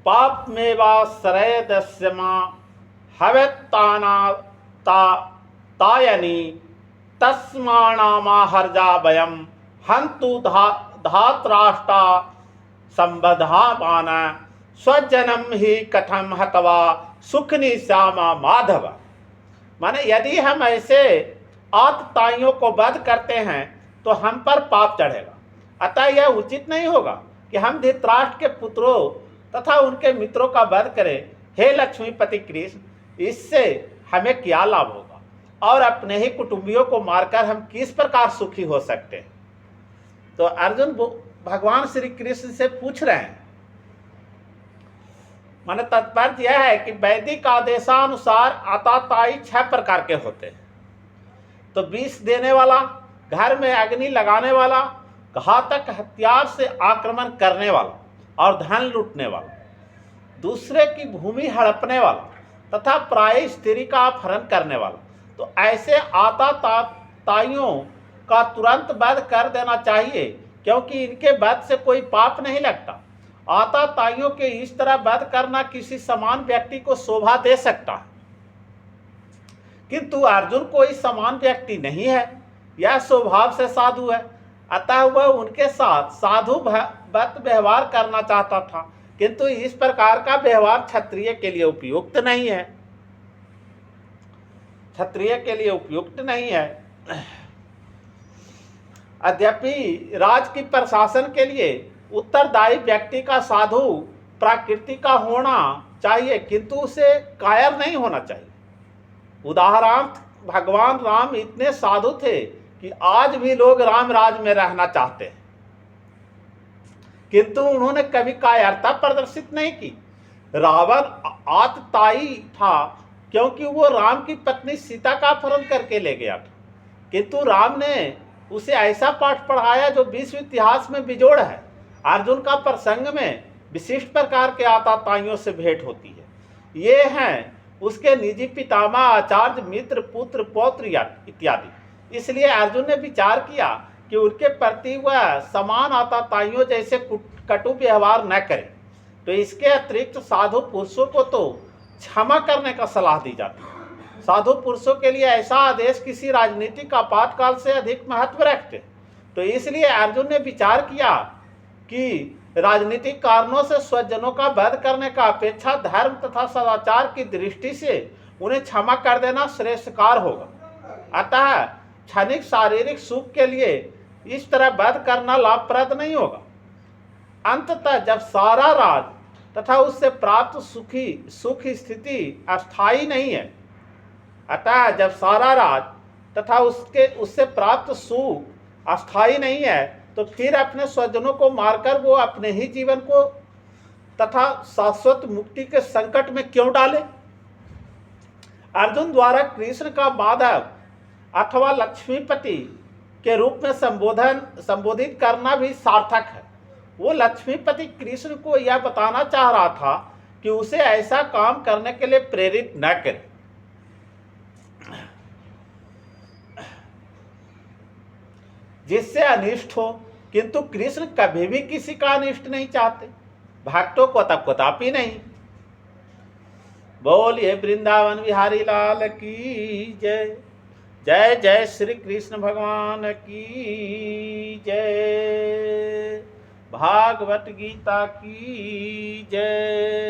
पापमेवाश्रयदस्य मां हवेत्तायनी तस्माणामाहर्जा वयं हन्तु धातराष्ट्रा संबधामान स्वजनम ही कथम हतवा सुखनी श्यामा माधव। माने यदि हम ऐसे आतताइयों को वध करते हैं तो हम पर पाप चढ़ेगा। अतः यह उचित नहीं होगा कि हम धृतराष्ट्र के पुत्रों तथा उनके मित्रों का वध करें। हे लक्ष्मीपति कृष्ण, इससे हमें क्या लाभ होगा और अपने ही कुटुंबियों को मारकर हम किस प्रकार सुखी हो सकते हैं। तो अर्जुन भगवान श्री कृष्ण से पूछ रहे हैं। माने तात्पर्य यह है कि वैदिक आदेशानुसार आताताई 6 प्रकार के होते हैं। तो विष देने वाला, घर में अग्नि लगाने वाला, घातक हथियार से आक्रमण करने वाला और धन लूटने वाला, दूसरे की भूमि हड़पने वाला तथा प्राय स्त्री का अपहरण करने वाला। तो ऐसे आताताइयों का तुरंत वध कर देना चाहिए, क्योंकि इनके वध से कोई पाप नहीं लगता। आताताइयों के इस तरह वध करना किसी समान व्यक्ति को शोभा दे सकता है, किंतु अर्जुन कोई समान व्यक्ति नहीं है, यह स्वभाव से साधु है। अतः वह उनके साथ साधुवत व्यवहार करना चाहता था, किंतु इस प्रकार का व्यवहार क्षत्रिय के लिए उपयुक्त नहीं है, क्षत्रिय के लिए उपयुक्त नहीं है। यद्यपि राज की प्रशासन के लिए उत्तरदायी व्यक्ति का साधु प्रकृति का होना चाहिए, किंतु उसे कायर नहीं होना चाहिए। उदाहरणार्थ भगवान राम इतने साधु थे कि आज भी लोग राम राज में रहना चाहते हैं, किंतु उन्होंने कभी कायरता प्रदर्शित नहीं की। रावण आतताई था क्योंकि वो राम की पत्नी सीता का अपहरण करके ले गया था, किंतु राम ने उसे ऐसा पाठ पढ़ाया जो विश्व इतिहास में बिजोड़ है। अर्जुन का प्रसंग में विशिष्ट प्रकार के आताताइयों से भेंट होती है। ये हैं उसके निजी पितामह, आचार्य, मित्र, पुत्र, पौत्र इत्यादि। इसलिए अर्जुन ने विचार किया कि उनके प्रति वह समान आताताइयों जैसे कटु व्यवहार न करे। तो इसके अतिरिक्त साधु पुरुषों को तो क्षमा करने का सलाह दी जाती है। साधु पुरुषों के लिए ऐसा आदेश किसी राजनीतिक आपातकाल से अधिक महत्व रखते। तो इसलिए अर्जुन ने विचार किया कि राजनीतिक कारणों से स्वजनों का वध करने का अपेक्षा धर्म तथा सदाचार की दृष्टि से उन्हें क्षमा कर देना श्रेष्ठकार होगा। अतः क्षणिक शारीरिक सुख के लिए इस तरह वध करना लाभप्रद नहीं होगा। अंततः जब सारा राज तथा उससे प्राप्त सुख स्थिति अस्थायी नहीं है, अतः जब सारा राज तथा उससे प्राप्त सुख अस्थायी नहीं है, तो फिर अपने स्वजनों को मारकर वो अपने ही जीवन को तथा शाश्वत मुक्ति के संकट में क्यों डाले। अर्जुन द्वारा कृष्ण का माधव अथवा लक्ष्मीपति के रूप में संबोधित करना भी सार्थक है। वो लक्ष्मीपति कृष्ण को यह बताना चाह रहा था कि उसे ऐसा काम करने के लिए प्रेरित न करे जिससे अनिष्ट हो, किंतु कृष्ण कभी भी किसी का अनिष्ट नहीं चाहते, भक्तों को तब कदापि नहीं। बोलिए वृंदावन बिहारी लाल की जय। जय जय श्री कृष्ण भगवान की जय। भागवत गीता की जय।